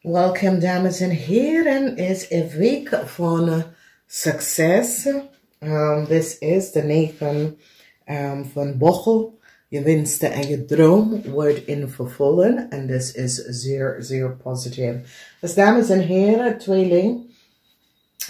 Welkom dames en heren, is een week van succes. Dit is de 9 van Bochel. Je wensen en je droom wordt in vervullen. En dit is zeer, zeer positief. Dus dames en heren, tweeling.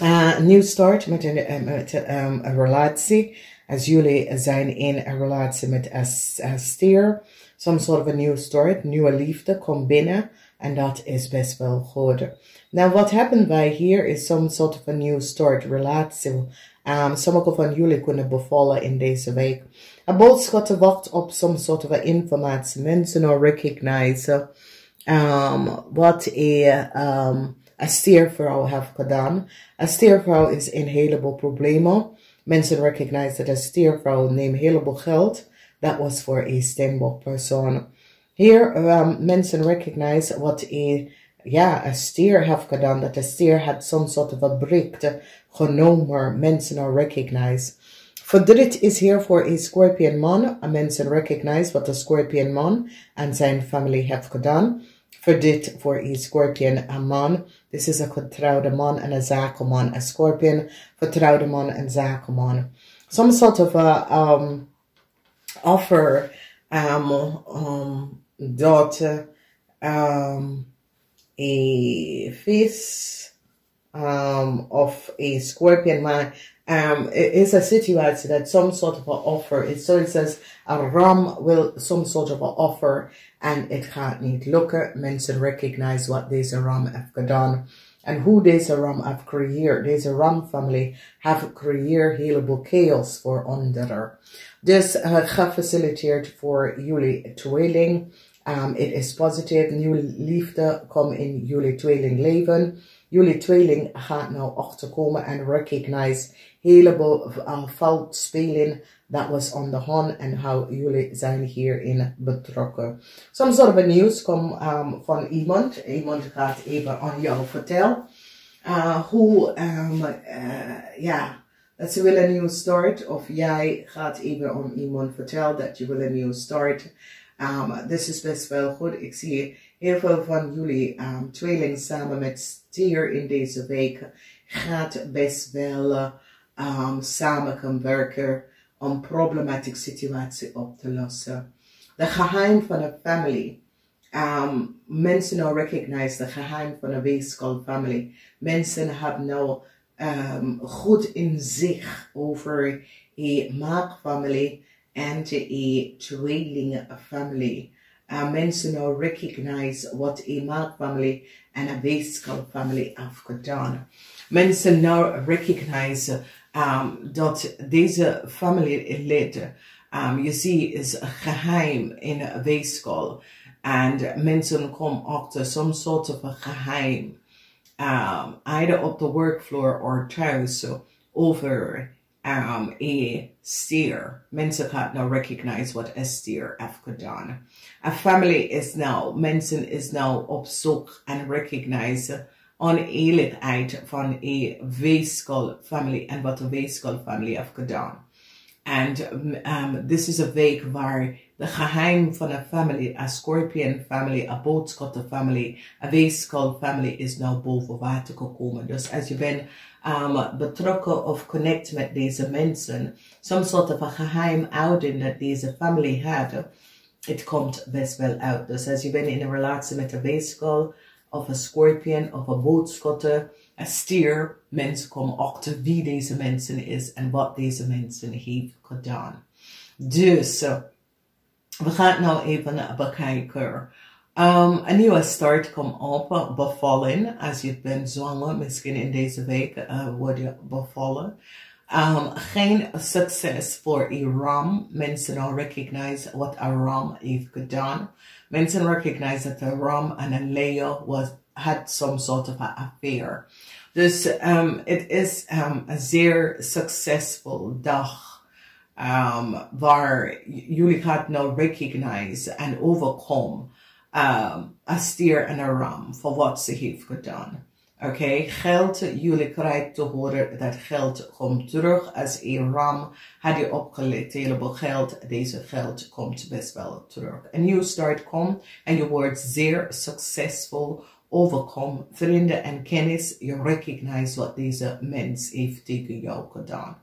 Een nieuw start met een relatie. Als jullie zijn in een relatie met een stier. Some sort of a new start, nieuwe liefde komt binnen. En dat is best wel goed. Now, what happened by here is some sort of a new start, relatie. Sommige van jullie kunnen bevallen in deze week. Een boodschap wacht op some sort of a informatie. Mensen al recognize wat een stiervrouw heeft gedaan. Een stiervrouw is in een heleboel problemen. Mensen recognize dat een stiervrouw neemt een heleboel geld. Dat was voor een steenbok persoon. Hier, mensen recognize wat een stier heeft gedaan. Dat de stier had some sort of a break genomen. Mensen are recognize. Verdriet is hier voor een Scorpion man. Mensen recognize wat de Scorpion man en zijn familie heeft gedaan. Verdriet voor een Scorpion man. This is een getrouwde man en een zakenman. Een Scorpion, vertrouwde man en zakenman. Some sort of a offer dat een vis of een Scorpion man is a situation that some sort of an offer. So it says a ram will some sort of an offer and it gaat niet lukken. Mensen recognize what deze ram heeft gedaan. En hoe deze ram heeft creëerd. Deze ram family have creëerd heleboel chaos voor anderen. Dus gefaciliteerd voor jullie tweeling. It is positief. Nieuwe liefde komt in jullie tweeling leven. Jullie tweeling gaat nou achterkomen en recognize heleboel fout spelen dat was on the hand en how jullie zijn hierin betrokken. Some sort of a news komt van iemand. Iemand gaat even aan jou vertellen hoe dat ze willen een nieuw start. Of jij gaat even aan iemand vertellen dat je wil een nieuw start. Dit is best wel goed. Ik zie heel veel van jullie tweeling samen met stier in deze week gaat best wel samen gaan werken om problematische situatie op te lossen. De geheim van een family. Mensen nou recognize de geheim van een weeskal family. Mensen hebben nou goed in zich over een maagfamilie en een tweeling family. Mensen nou recognize wat een maagfamilie en een weeskal family heeft gedaan. Mensen nou recognize dat deze familieleden, je ziet, is geheim in een weeskal. En mensen komen achter some sort of a geheim. Either op de workfloor of thuis over een stier. Mensen gaan nou recognize wat een stier heeft gedaan. A family is now, mensen is now op zoek en recognize oneerlijkheid van een weeskal family en wat een weeskal family heeft gedaan. En this is een week waar de geheim van een family, een Scorpion family, een boodschapper family, een weeskal family is nou boven water gekomen. Dus als je bent betrokken of connect met deze mensen, some sort of a geheim houding dat deze family had, het komt best wel uit. Dus als je bent in een relatie met een weeskal, of een Scorpion, of een boodschapper, een stier, mensen komen achter wie deze mensen is en wat deze mensen heeft gedaan. Dus we gaan nou even bekijken. Een nieuwe start komt op, bevallen. Als je bent zwanger, misschien in deze week word je bevallen. Geen succes voor een ram. Mensen al recognize wat een ram heeft gedaan. Mensen recognize dat een ram en een Leo had some sort of an affair. Dus het is een zeer succesvol dag waar jullie gaat nou recognize en overkomen een stier en een ram voor wat ze heeft gedaan. Oké, geld, jullie krijgen te horen dat geld komt terug. Als een ram had je opgelegd heleboel geld, deze geld komt best wel terug. Een nieuw start komt en je wordt zeer succesvol overkomen. Vrienden en kennis, je recognize wat deze mens heeft tegen jou gedaan.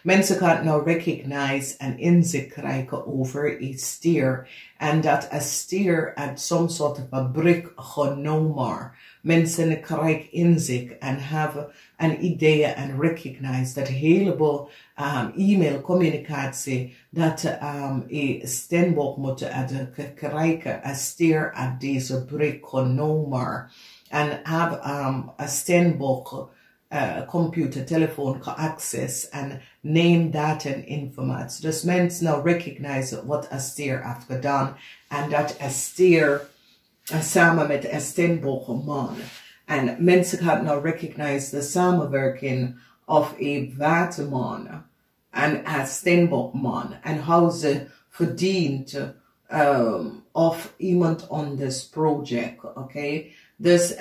Mensen gaan nou recognize en inzicht krijgen over een stier. En dat een stier uit some sort of a brick genomen. Mensen krijgen inzicht en hebben een idee en recognize dat heleboel e-mail communicatie dat een steenbok moet krijgen. Een stier uit deze brick genomen. En hebben een steenbok computer, telefoon access en name, data en informatie. Dus mensen nou recognize wat een stier heeft gedaan en dat een stier samen met een steenbok man. En mensen gaan nou recognize de samenwerking of een waterman en een steenbokman en hoe ze verdient of iemand on this project, oké? Dus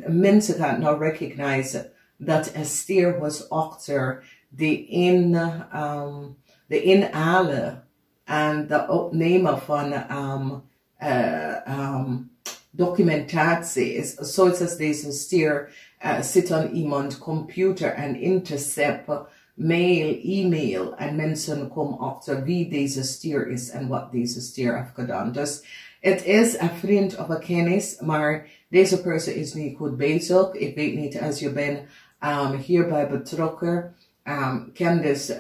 mensen gaan nou recognize dat een stier was achter de inhalen en de opnemen van documentatie is zoals als deze stier zit aan iemand computer en intercept mail, e-mail en mensen komen achter wie deze stier is en wat deze stier heeft gedaan. Dus het is een vriend of een kennis, maar deze persoon is niet goed bezig. Ik weet niet als je bent hierbij betrokken. Ken dus,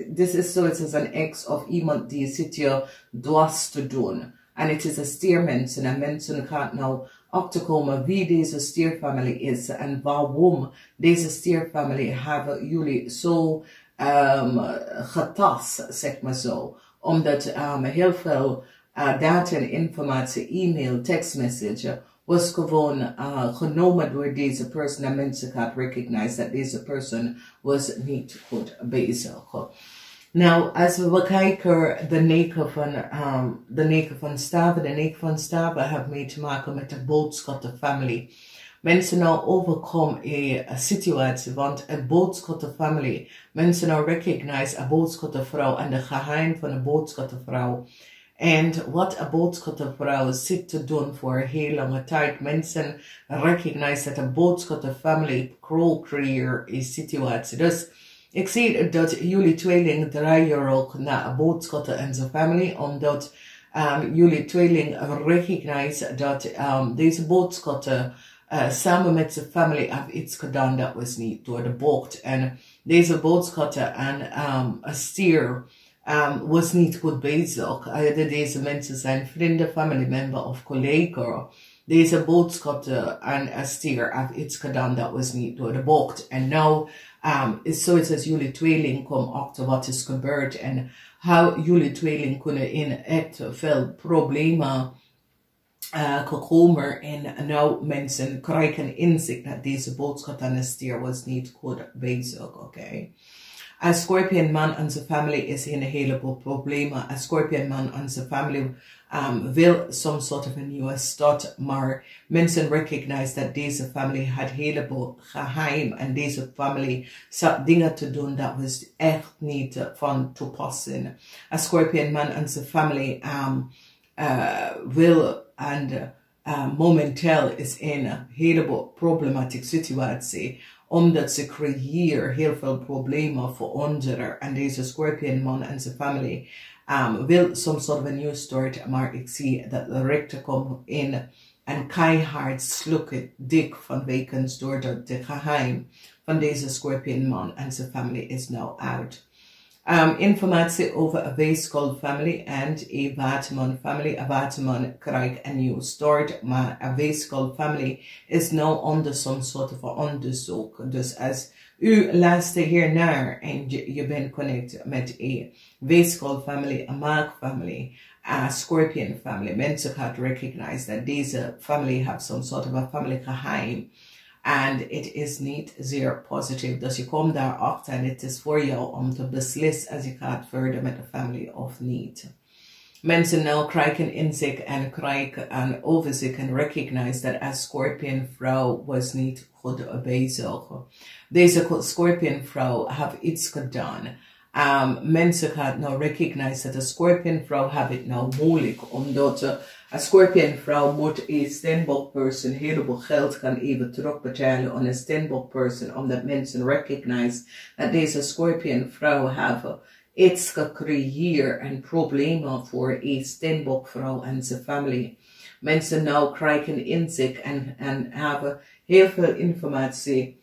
dit is zoiets als een ex of iemand die zit je dwars te doen. En het is een stiermensen en mensen gaan nou achterkomen wie deze stierfamilie is en waarom deze stierfamilie hebben jullie zo getast, zeg maar zo. Omdat heel veel data en informatie, e-mail, tekstmessage was gewoon genomen door deze persoon en mensen gaan recognize dat deze persoon was niet goed bezig. Nou, als we kijken de 9 van staven, de 9 van staven heeft mee te maken met de boodschappenfamilie. Mensen nou overkomen een situatie, want een boodschappenfamilie, mensen nou recognize een boodschappenvrouw en de geheim van een boodschappenvrouw. En wat een boodschappenvrouw zit te doen voor een heel lange tijd. Mensen recognize dat een boodschappenfamilie co-creëert een situatie. Dus ik zie dat jullie tweelingen draaien ook naar een boodschappen en zijn familie, omdat jullie tweelingen recognize dat deze boodschappen samen met zijn familie heeft iets gedaan dat was niet door de bocht. En deze boodschappen en een stier was niet goed bezig. Deze mensen zijn vrienden, family member of collega. Deze boodschappen en een stier heeft iets gedaan dat was niet door de bocht. En nou is zoiets als jullie tweeling komen achter wat is gebeurd en hoe jullie tweeling kunnen in echt veel problemen gekomen en nou mensen krijgen inzicht dat deze boodschap aan de stier was niet goed bezig, oké? Een Scorpionman en zijn familie is in een heleboel problemen. Een Scorpionman en zijn familie wil some sort of een nieuwe start, maar mensen recognize dat deze familie had heleboel geheim en deze familie zat dingen te doen dat was echt niet van toepassing. Een Scorpionman en zijn familie wil en momenteel is in een heleboel problematieke situatie, omdat ze creëren heel veel problemen voor anderen. En deze Scorpionman en zijn familie wil some sort of a new start, maar ik zie dat de rechter komt in en keihard slukken dik vanwege doordat de geheim van deze Scorpionman en zijn familie is nou uit. Informatie over een weeskal-familie en een waterman-familie. Een waterman krijgt een nieuwe start, maar een weeskal-familie is nu onder some sort of onderzoek. Dus als u luistert hiernaar en je bent connected met een weeskal-familie, een maag-familie, een scorpion-familie, mensen gaan recognize dat deze familie heeft some sort of a family geheim. En het is niet zeer positief. Dus je komt daarachter en het is voor jou om te beslissen als je gaat verder met de familie of niet. Mensen nou krijgen inzicht en krijgen een overzicht en recognize dat een Scorpion vrouw was niet goed bezig. Deze Scorpion vrouw heeft iets gedaan. Mensen gaan nou recognize dat de Scorpion vrouw heeft het nou moeilijk omdat Een Scorpionvrouw moet een Steenbok-person heleboel geld gaan even terugbetalen aan een Steenbok-person, omdat mensen recognize dat deze Scorpionvrouw hebben iets gecreëerd en problemen voor een Steenbok-vrouw en zijn familie. Mensen nou krijgen inzicht en hebben heel veel informatie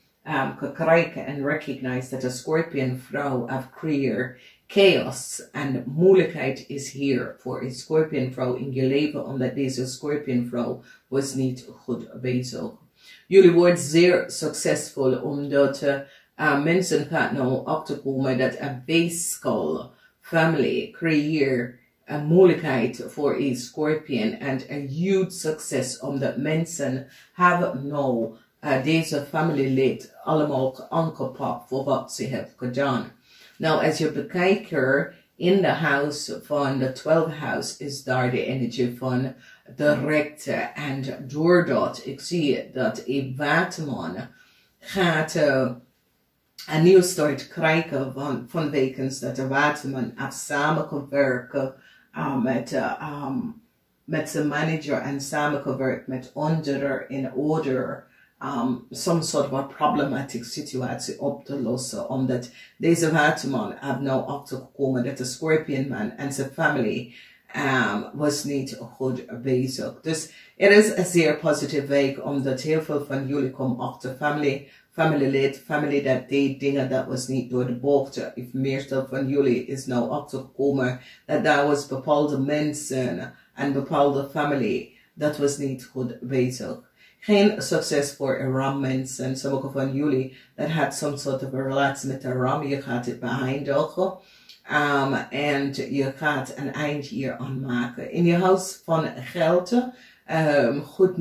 gekregen en recognize dat een Scorpionvrouw heeft creëerd chaos en moeilijkheid is hier voor een Scorpionvrouw in je leven, omdat deze Scorpionvrouw was niet goed bezig. Jullie worden zeer succesvol, omdat mensen gaan nou achterkomen dat een weeskal family creëert een moeilijkheid voor een Scorpion en een huge succes, omdat mensen hebben nou deze familielid allemaal aangepakt voor wat ze hebben gedaan. Nou, als je bekijkt in de house van de 12 house is daar de energie van de rechte. En doordat ik zie dat een waterman gaat een nieuw start krijgen van wekens dat de waterman heeft samengewerkt met zijn manager en samengewerkt met anderen in order some sort of problematic situatie op te lossen, omdat deze waterman heeft nou achtergekomen dat de Scorpionman en zijn familie was niet goed bezig. Dus het is een zeer positieve week, omdat heel veel van jullie komen achter family dat deed dingen dat was niet door de bocht. Meestal van jullie is nou achtergekomen dat daar was bepaalde mensen en bepaalde familie dat was niet goed bezig. Geen succes voor een ram-mensen. Sommige van jullie dat had some sort of a relatie met een ram. Je gaat het beëindigen. En je gaat een eind hier aan maken. In je huis van geld. Goed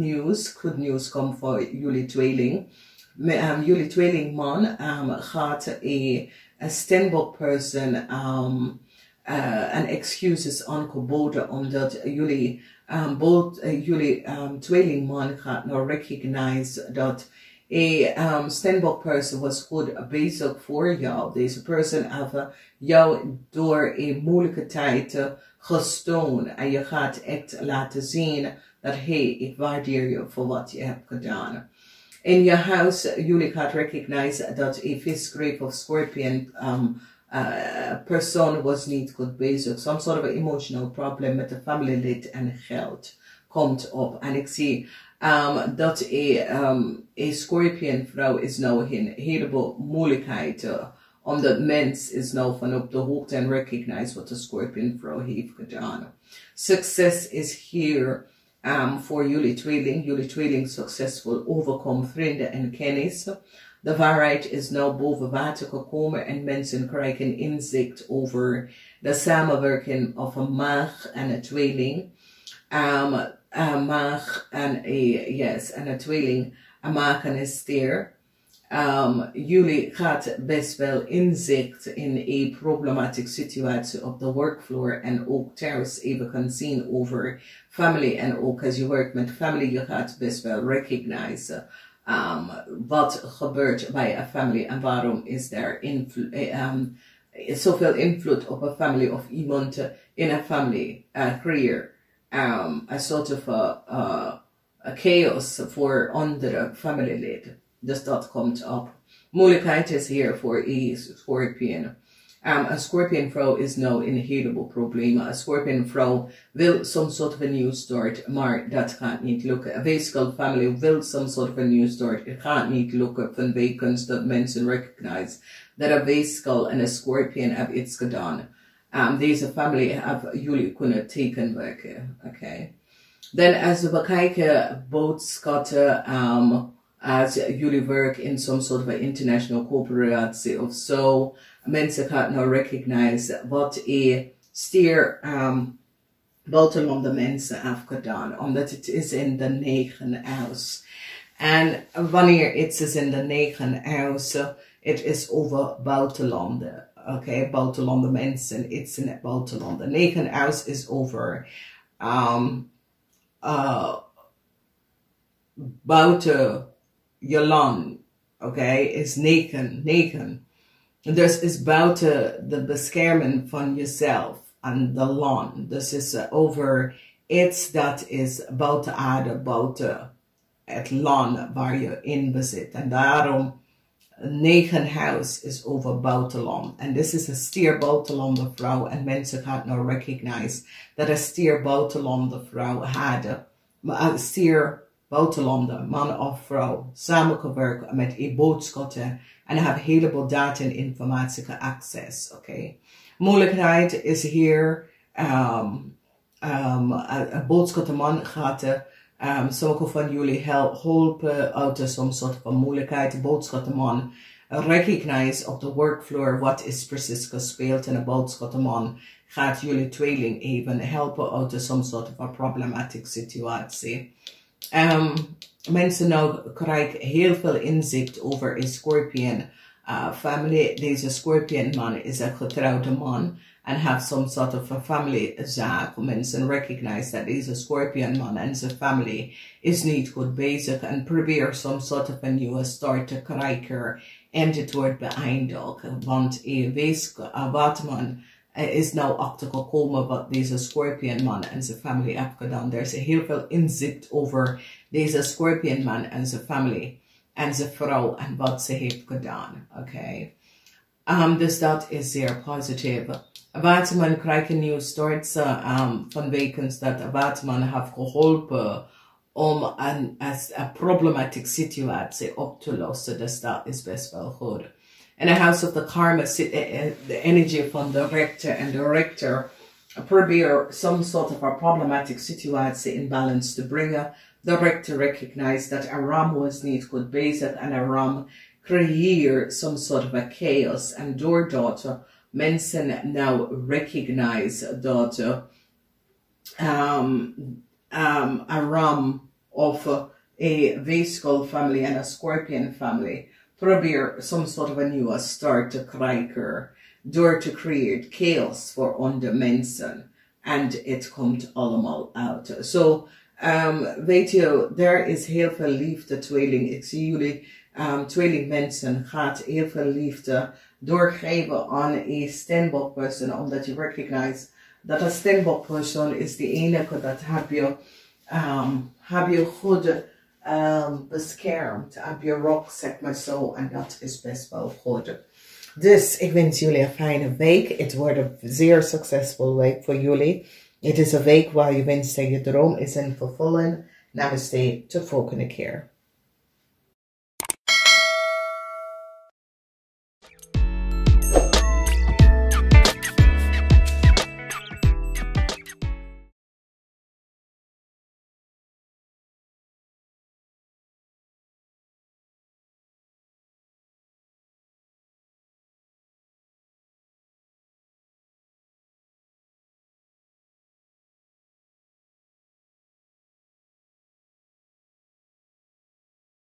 nieuws komt voor jullie tweeling. Jullie tweelingman gaat een Steenbok person een excuses aangeboden, omdat jullie jullie tweelingman gaat nou recognize dat een Steenbok person was goed bezig voor jou. Deze person heeft jou door een moeilijke tijd gesteund en je gaat echt laten zien dat hey, ik waardeer je voor wat je hebt gedaan. In je huis, jullie gaat recognize dat een visgreep of scorpion persoon was niet goed bezig. Some sort of an emotional problem met de familielid en geld komt op. En ik zie dat een Scorpion vrouw is nou in een heleboel moeilijkheden. Omdat mens is nou van op de hoogte en recognize wat de Scorpion vrouw heeft gedaan. Succes is hier voor jullie tweeling. Jullie tweeling succesvol overkomt vrienden en kennis. De waarheid is nou boven water gekomen en mensen krijgen inzicht over de samenwerking van een maag en een tweeling. Een maag en een tweeling, een maag en een stier. Jullie gaat best wel inzicht in een problematische situatie op de workvloer en ook thuis even gaan zien over family. En ook als je werkt met family, je gaat best wel recognize wat gebeurt bij een family en waarom is er zoveel invloed op een family of iemand in een family creëert een soort of chaos voor andere familieleden. Dus dat komt op. Moeilijkheid is hier voor een Scorpion. Een Scorpion vrouw is nou in een heleboel problemen. Een Scorpion vrouw wil some sort of a new start, maar dat gaat niet lukken. Een weeskal family wil some sort of a new start. Het gaat niet lukken vanwege dat mensen recognize dat een weeskal en een Scorpion hebben iets gedaan. Deze family hebben jullie kunnen tegenwerken. Okay. Dan als we kijken boodschatten, als jullie werken in some sort of an international corporatie of zo, mensen gaan nou recognize wat een stier buitenlandse mensen heeft gedaan, omdat het is in de 9e huis. En wanneer het is in de 9e huis, het is over buitenlanden. Oké, buitenlandse mensen, het is in het buitenland. De 9e huis is over buiten je land. Oké, is 9. Dus is buiten de bescherming van jezelf en de land. Dus is over iets dat is buiten aarde, buiten het land waar je in bezit. En daarom 9 huis is over buitenland. En dit is een stier buitenlanden vrouw. En mensen gaan nou recognize dat een stier buitenlanden vrouw hadden. Maar een stier buitenlanden, man of vrouw, samengewerkt met een boodschappen. En hebben een heleboel data en informatie access. Oké. Moeilijkheid is hier, een boodschappenman gaat sommige van jullie helpen uit some soort van moeilijkheid. De boodschappenman recognize op de workfloor wat is precies gespeeld. En de boodschappenman gaat jullie tweeling even helpen uit some soort van problematische situatie. Mensen nou krijgen heel veel inzicht over een Scorpion family. Deze Scorpion man is een getrouwde man. En have some sort of a family zaak. Mensen recognize dat deze Scorpion man en zijn family is niet goed bezig. En probeer some sort of a nieuwe start te krijgen. En dit wordt beëindigd. Want wat man is nou achtergekomen wat deze Scorpion man en zijn family hebben gedaan. Er is heel veel inzicht over deze Scorpion man en zijn family. En zijn vrouw en wat ze heeft gedaan. Oké. Dus dat is zeer positief. Waterman krijgt een nieuwe start van wekens dat Waterman heeft geholpen om een problematische situatie op te lossen. Dus dat is best wel goed. In the House of the Karma zit de energie van de rechter en de rechter probeer some sort of a problematic situatie in balance te brengen. De rechter recognize dat Aram was niet goed bezig en Aram creëert some sort of a chaos. En doordat mensen now recognize dat Aram of a Vescal family en a Scorpion family probeer some sort of a nieuwe start te krijgen door te creëren chaos voor onder mensen. En het komt allemaal uit. So, weet je, er is heel veel liefde, tweeling. Ik zie jullie, tweeling mensen gaat heel veel liefde doorgeven aan een standbox person, omdat je recognize dat een standbox person is de enige dat heb je goed beschermd, heb je rock, zeg maar zo, en dat is best wel goed. Dus ik wens jullie een fijne week. Het wordt een zeer succesvol week voor jullie. Het is een week waar je wenst en je droom is in vervulling. Namaste, tot volgende keer.